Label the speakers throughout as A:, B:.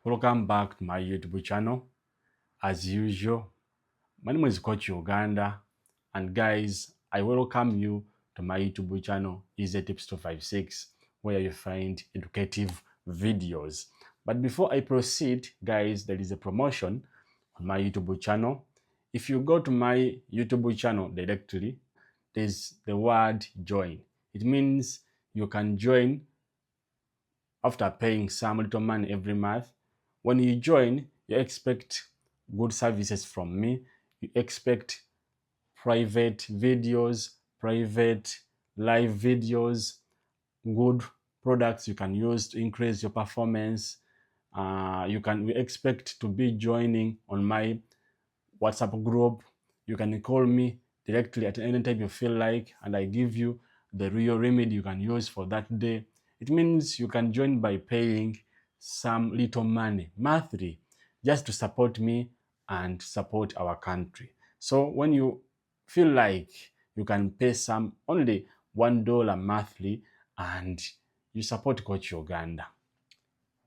A: Welcome back to my YouTube channel. As usual, my name is Coach Uganda, and guys, I welcome you to my YouTube channel, Easy Tips 256, where you find educative videos. But before I proceed, guys, there is a promotion on my YouTube channel. If you go to my YouTube channel directly, there's the word join. It means you can join after paying some little money every month. When you join, you expect good services from me. You expect private videos, private live videos, good products you can use to increase your performance. We expect to be joining on my WhatsApp group. You can call me directly at any time you feel like, and I give you the real remedy you can use for that day. It means you can join by paying some little money monthly just to support me and support our country. So when you feel like you can pay some only $1 monthly and you support Coach Uganda.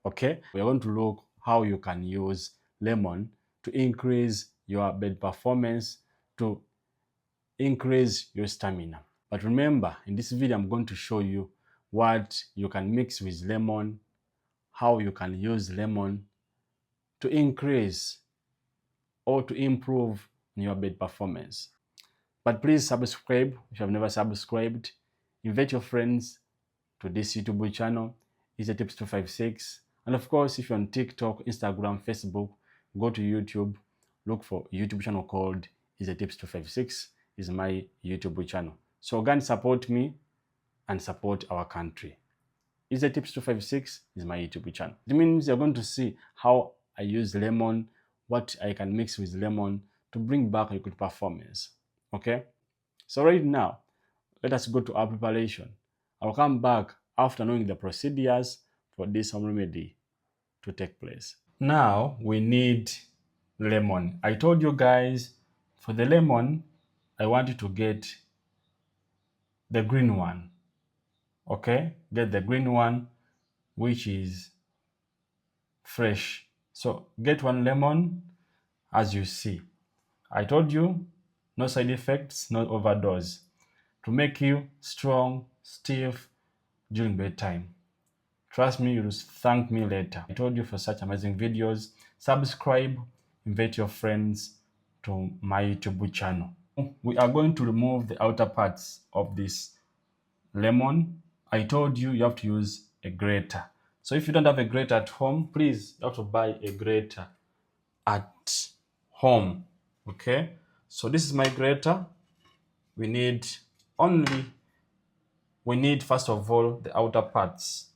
A: Okay, we're going to look how you can use lemon to increase your bed performance, to increase your stamina. But remember, in this video, I'm going to show you what you can mix with lemon, how you can use lemon to increase or to improve your bed performance. But please subscribe if you have never subscribed. Invite your friends to this YouTube channel, Easy Tips 256. And of course, if you're on TikTok, Instagram, Facebook, go to YouTube, look for a YouTube channel called Easy Tips 256 is my YouTube channel. So again, support me and support our country. Easy Tips 256 is my YouTube channel. It means you're going to see how I use lemon, what I can mix with lemon to bring back a good performance. Okay? So right now, let us go to our preparation. I'll come back after knowing the procedures for this home remedy to take place. Now we need lemon. I told you guys, for the lemon, I want you to get the green one. Okay? Get the green one, which is fresh. So get one lemon, as you see. I told you, no side effects, no overdose. To make you strong, stiff during bedtime. Trust me, you'll thank me later. I told you, for such amazing videos, subscribe, invite your friends to my YouTube channel. We are going to remove the outer parts of this lemon. I told you, you have to use a grater. So if you don't have a grater at home, please, you have to buy a grater at home. Okay? So this is my grater. We need first of all the outer parts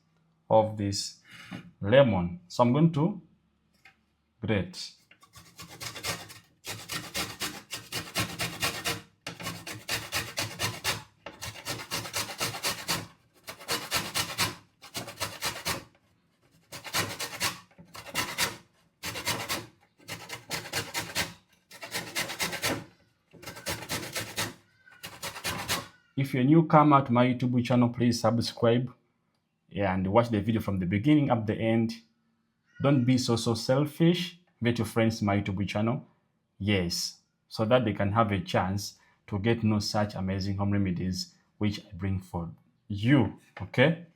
A: of this lemon. So I'm going to grate. If you're a newcomer to my YouTube channel, please subscribe and watch the video from the beginning up the end. Don't be so selfish. Invite your friends to my YouTube channel. Yes, so that they can have a chance to get to know such amazing home remedies which I bring for you. Okay?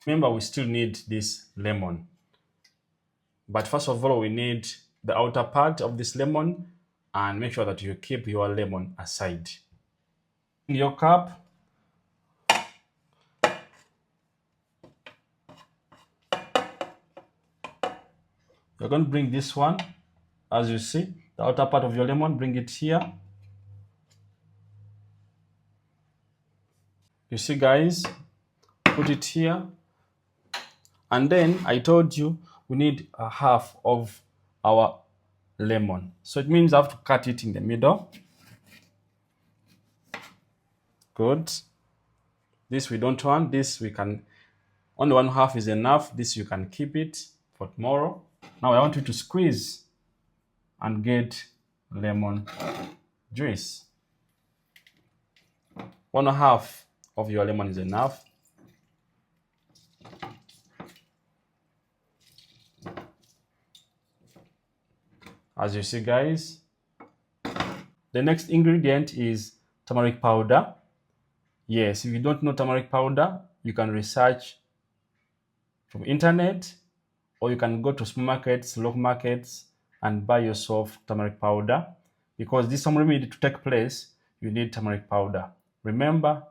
A: Remember, we still need this lemon. But first of all, we need the outer part of this lemon, and make sure that you keep your lemon aside. In your cup, you're going to bring this one, as you see, the outer part of your lemon, bring it here. You see, guys, put it here. And then I told you we need a half of our lemon. So it means I have to cut it in the middle. Good. This we don't want. This we can, only one half is enough. This you can keep it for tomorrow. Now I want you to squeeze and get lemon juice. 1/2 of your lemon is enough. As you see, guys, the next ingredient is turmeric powder. Yes, if you don't know turmeric powder, you can research from internet, or you can go to supermarkets, local markets, and buy yourself turmeric powder. Because this home remedy to take place, you need turmeric powder. Remember,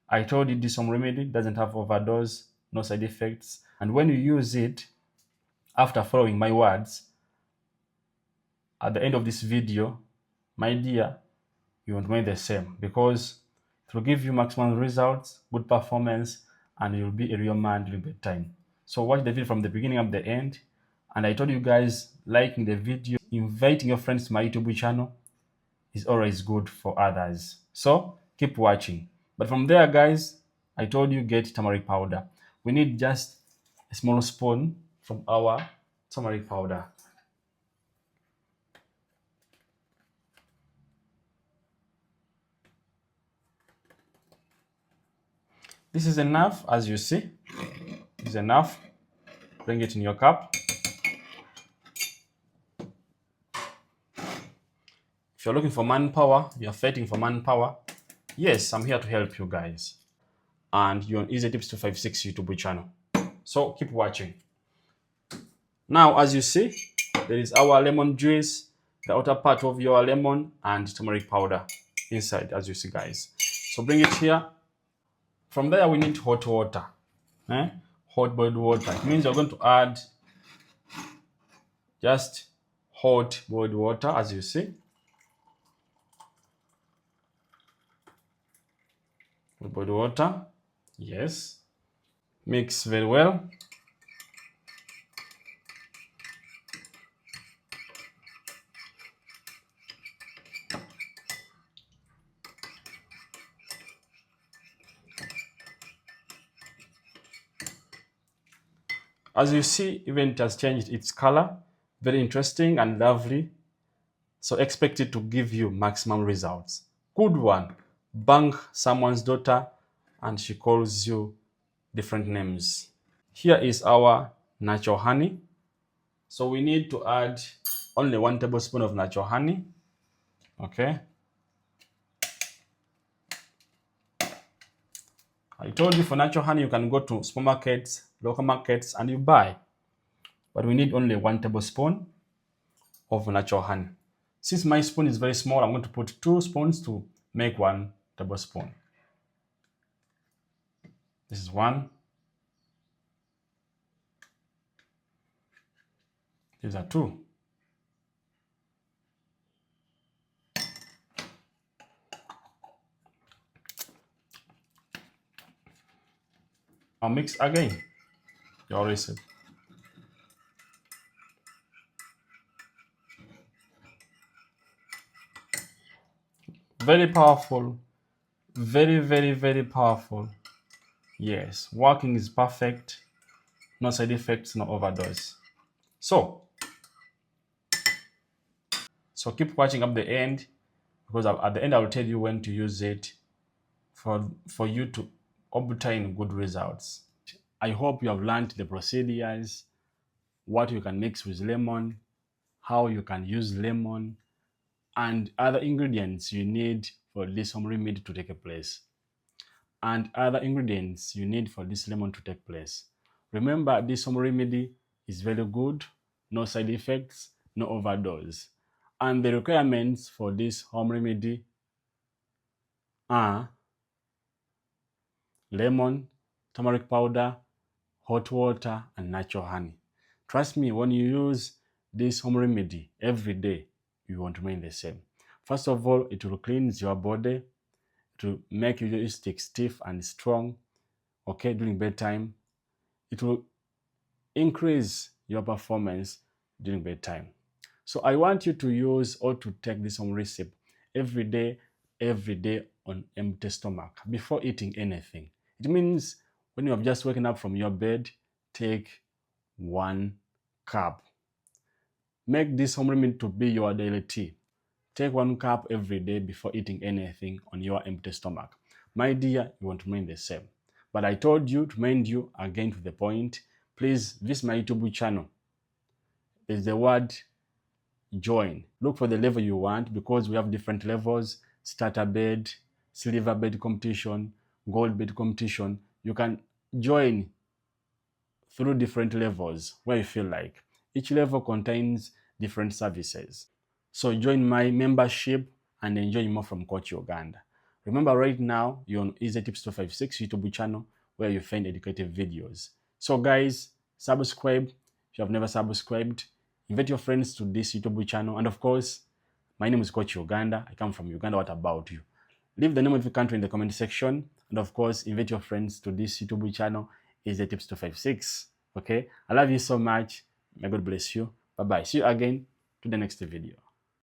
A: I told you this home remedy doesn't have overdose, no side effects, and when you use it, after following my words, at the end of this video, my dear, you won't remain the same, because it will give you maximum results, good performance, and you'll be a real man during bedtime. So watch the video from the beginning up the end. And I told you guys, liking the video, inviting your friends to my YouTube channel is always good for others. So keep watching. But from there, guys, I told you get turmeric powder. We need just a small spoon from our turmeric powder. This is enough, as you see. This is enough. Bring it in your cup. If you're looking for manpower, you're fighting for manpower, yes, I'm here to help you guys. And you're on Easy Tips 256 YouTube channel. So keep watching. Now, as you see, there is our lemon juice, the outer part of your lemon, and turmeric powder inside, as you see, guys. So bring it here. From there, we need hot water. Hot boiled water. It means you're going to add just hot boiled water, as you see. Hot boiled water. Yes. Mix very well. As you see, even it has changed its color. Very interesting and lovely. So expect it to give you maximum results. Good one. Bang someone's daughter and she calls you different names. Here is our natural honey. So we need to add only 1 tablespoon of natural honey. Okay. I told you for natural honey, you can go to supermarkets, local markets, and you buy. But we need only 1 tablespoon of natural honey. Since my spoon is very small, I'm going to put 2 spoons to make 1 tablespoon. This is 1. These are 2. I'll mix again. Your recipe. Very powerful. Very, very, very powerful. Yes, working is perfect. No side effects, no overdose. So keep watching up the end, because at the end I will tell you when to use it for you to obtain good results. I hope you have learned the procedures, what you can mix with lemon, how you can use lemon, and other ingredients you need for this home remedy to take place. And other ingredients you need for this lemon to take place. Remember, this home remedy is very good, no side effects, no overdose. And the requirements for this home remedy are lemon, turmeric powder, hot water, and natural honey. Trust me, when you use this home remedy every day, you won't remain the same. First of all, it will cleanse your body to make you stick stiff and strong, okay, during bedtime. It will increase your performance during bedtime. So I want you to use or to take this home recipe every day on empty stomach before eating anything. It means when you have just woken up from your bed, take 1 cup. Make this home remedy to be your daily tea. Take 1 cup every day before eating anything on your empty stomach. My dear, you won't remain the same. But I told you to mind you again to the point. Please visit my YouTube channel. There's the word join. Look for the level you want because we have different levels: starter bed, silver bed competition, gold bed competition. You can join through different levels where you feel like. Each level contains different services. So join my membership and enjoy more from Coach Uganda. Remember, right now you're on Easy Tips 256 YouTube channel where you find educative videos. So guys, subscribe if you have never subscribed. Invite your friends to this YouTube channel. And of course, my name is Coach Uganda. I come from Uganda. What about you? Leave the name of your country in the comment section. And of course, invite your friends to this YouTube channel, Easy Tips 256. Okay? I love you so much. May God bless you. Bye-bye. See you again to the next video.